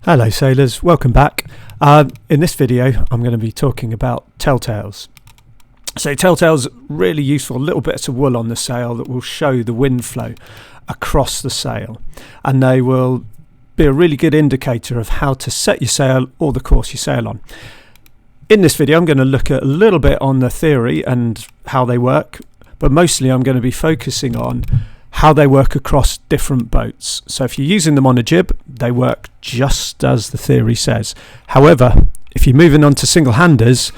Hello sailors, welcome back. In this video I'm going to be talking about Telltales. So Telltales, really useful, little bits of wool on the sail that will show the wind flow across the sail, and they will be a really good indicator of how to set your sail or the course you sail on. In this video I'm going to look at a little bit on the theory and how they work, but mostly I'm going to be focusing on how they work across different boats. So if you're using them on a jib, they work just as the theory says. However, if you're moving on to single-handers,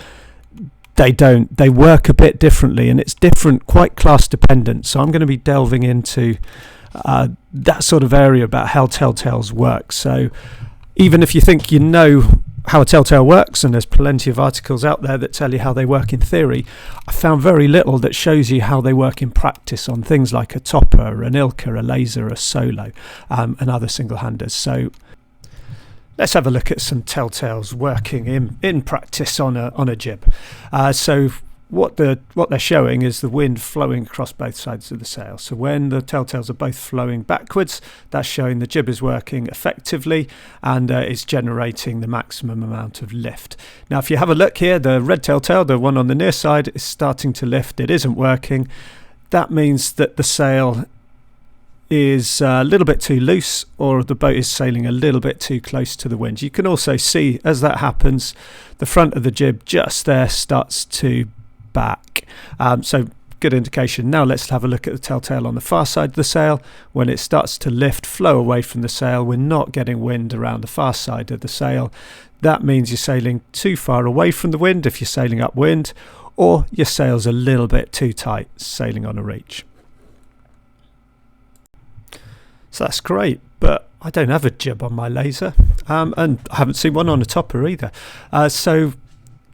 they don't. They work a bit differently, and it's different, quite class dependent. So I'm going to be delving into that sort of area about how Telltales work. So even if you think you know how a telltale works, and there's plenty of articles out there that tell you how they work in theory, I found very little that shows you how they work in practice on things like a topper, an ilka, a laser, a solo, and other single-handers. So let's have a look at some telltales working in practice on a jib. So what they're showing is the wind flowing across both sides of the sail. So when the telltales are both flowing backwards, that's showing the jib is working effectively and it's generating the maximum amount of lift. Now if you have a look here, the red telltale, the one on the near side, is starting to lift. It isn't working. That means that the sail is a little bit too loose, or the boat is sailing a little bit too close to the wind. You can also see as that happens, the front of the jib just there starts to back. So good indication. Now let's have a look at the telltale on the far side of the sail. When it starts to lift, flow away from the sail, we're not getting wind around the far side of the sail. That means you're sailing too far away from the wind if you're sailing upwind, or your sail's a little bit too tight, sailing on a reach. So that's great, but I don't have a jib on my laser, and I haven't seen one on a topper either. So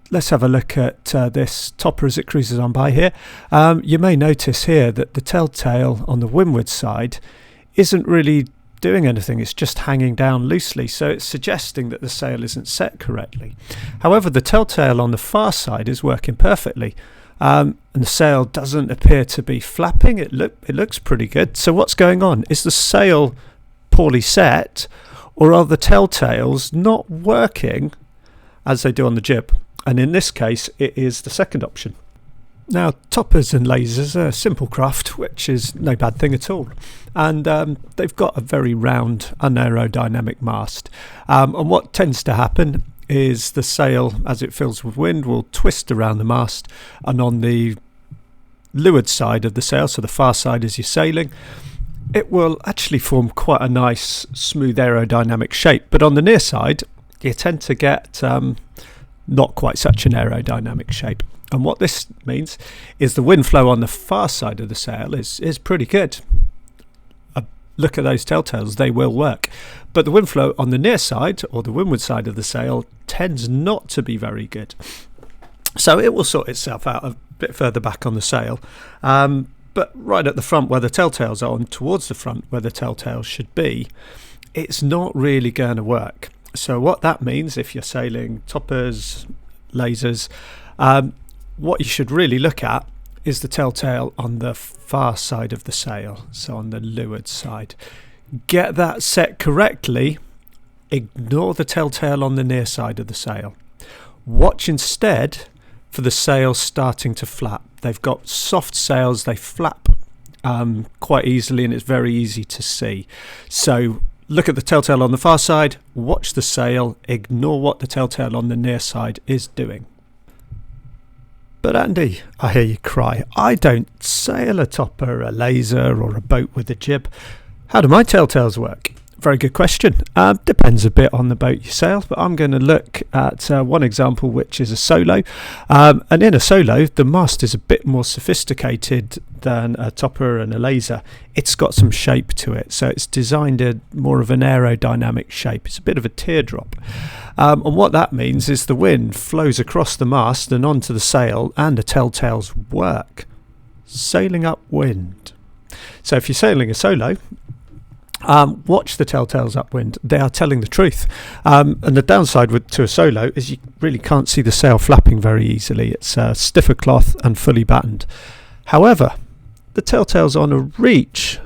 let's have a look at this topper as it cruises on by here. You may notice here that the telltale on the windward side isn't really doing anything. It's just hanging down loosely, so it's suggesting that the sail isn't set correctly. However, the telltale on the far side is working perfectly, and the sail doesn't appear to be flapping. It looks pretty good. So what's going on? Is the sail poorly set, or are the telltales not working as they do on the jib? And in this case, it is the second option. Now, toppers and lasers are a simple craft, which is no bad thing at all. And they've got a very round, unaerodynamic mast. And what tends to happen is the sail, as it fills with wind, will twist around the mast. And on the leeward side of the sail, so the far side as you're sailing, it will actually form quite a nice, smooth aerodynamic shape. But on the near side, you tend to get not quite such an aerodynamic shape. And what this means is the wind flow on the far side of the sail is pretty good. Look at those telltales, they will work. But the wind flow on the near side, or the windward side of the sail, tends not to be very good. So it will sort itself out a bit further back on the sail. But right at the front where the telltales are, on towards the front where the telltales should be, it's not really going to work. So what that means, if you're sailing toppers, lasers, what you should really look at is the telltale on the far side of the sail, so on the leeward side. Get that set correctly. Ignore the telltale on the near side of the sail. Watch instead for the sails starting to flap. They've got soft sails, they flap quite easily, and it's very easy to see. So look at the telltale on the far side, watch the sail, ignore what the telltale on the near side is doing. But Andy, I hear you cry, I don't sail a topper, a laser, or a boat with a jib. How do my telltales work? Very good question. Depends a bit on the boat you sail, but I'm going to look at one example, which is a solo. And in a solo, the mast is a bit more sophisticated than a topper and a laser. It's got some shape to it, so it's designed more of an aerodynamic shape. It's a bit of a teardrop. And what that means is the wind flows across the mast and onto the sail, and the telltales work. Sailing upwind. So if you're sailing a solo, watch the telltales upwind. They are telling the truth. And the downside to a solo is you really can't see the sail flapping very easily. It's stiffer cloth and fully battened. However, the telltales on a reach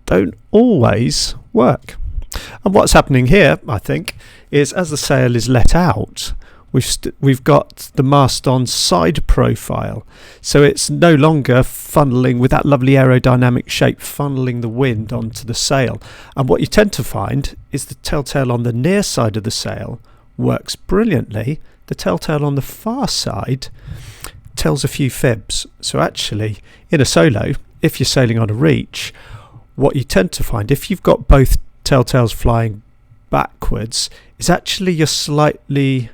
don't always work. And what's happening here, I think, is as the sail is let out, we've got the mast on side profile, so it's no longer funneling with that lovely aerodynamic shape, funneling the wind onto the sail. And what you tend to find is the telltale on the near side of the sail works brilliantly. The telltale on the far side tells a few fibs. So actually, in a solo, if you're sailing on a reach, what you tend to find, if you've got both telltales flying backwards, is actually you're slightly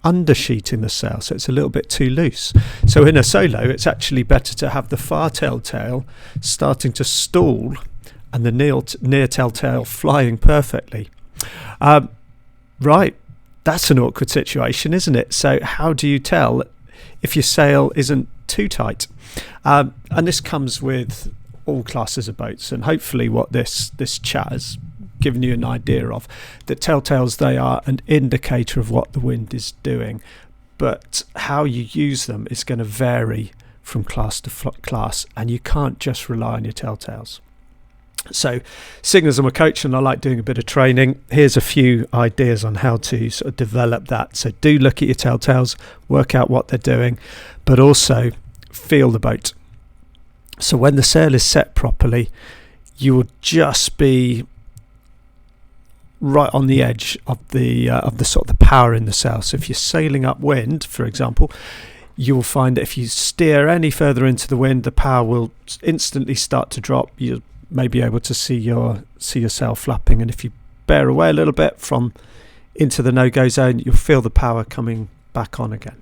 undersheeting the sail, so it's a little bit too loose. So in a solo, it's actually better to have the far telltale starting to stall and the near telltale flying perfectly. Right, that's an awkward situation, isn't it? So how do you tell if your sail isn't too tight? And this comes with all classes of boats, and hopefully what this chat has given you an idea of, that telltales, they are an indicator of what the wind is doing, but how you use them is going to vary from class to class, and you can't just rely on your telltales. So seeing as I'm a coach and I like doing a bit of training, here's a few ideas on how to sort of develop that. So do look at your telltales, work out what they're doing, but also feel the boat. So when the sail is set properly, you will just be right on the edge of the sort of the power in the sail. So if you're sailing upwind, for example, you will find that if you steer any further into the wind, the power will instantly start to drop. You'll may be able to see your sail flapping, and if you bear away a little bit from into the no-go zone, you'll feel the power coming back on again.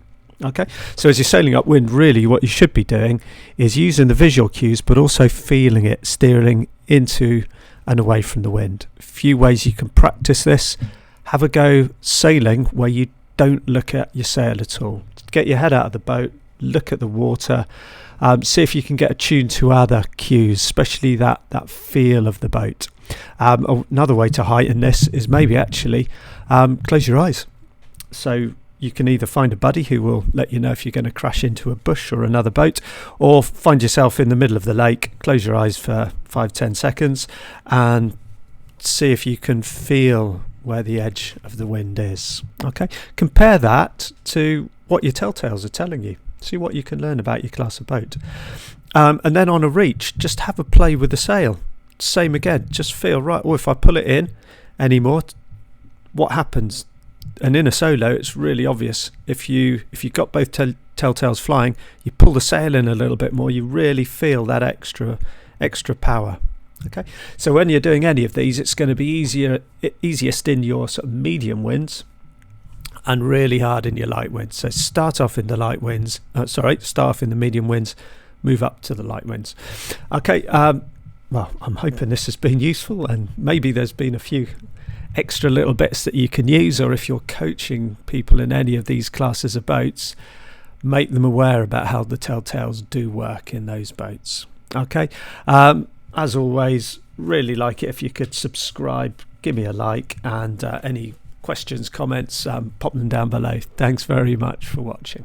Okay, so as you're sailing upwind, really what you should be doing is using the visual cues, but also feeling it, steering into and away from the wind. A few ways you can practice this. Have a go sailing where you don't look at your sail at all. Get your head out of the boat, look at the water, see if you can get attuned to other cues, especially that feel of the boat. Another way to heighten this is maybe actually close your eyes. So you can either find a buddy who will let you know if you're going to crash into a bush or another boat, or find yourself in the middle of the lake, close your eyes for 5-10 seconds and see if you can feel where the edge of the wind is. Okay, compare that to what your telltales are telling you. See what you can learn about your class of boat. And then on a reach, just have a play with the sail. Same again, just feel right. Or if I pull it in anymore, what happens? And in a solo, it's really obvious. If you've got both telltales flying, you pull the sail in a little bit more, you really feel that extra power. Okay, so when you're doing any of these, it's going to be easiest in your sort of medium winds and really hard in your light winds. So start off in the medium winds, move up to the light winds. Okay, well, I'm hoping this has been useful, and maybe there's been a few extra little bits that you can use, or if you're coaching people in any of these classes of boats, make them aware about how the telltales do work in those boats. Okay, as always, really like it if you could subscribe, give me a like, and any questions, comments, pop them down below. Thanks very much for watching.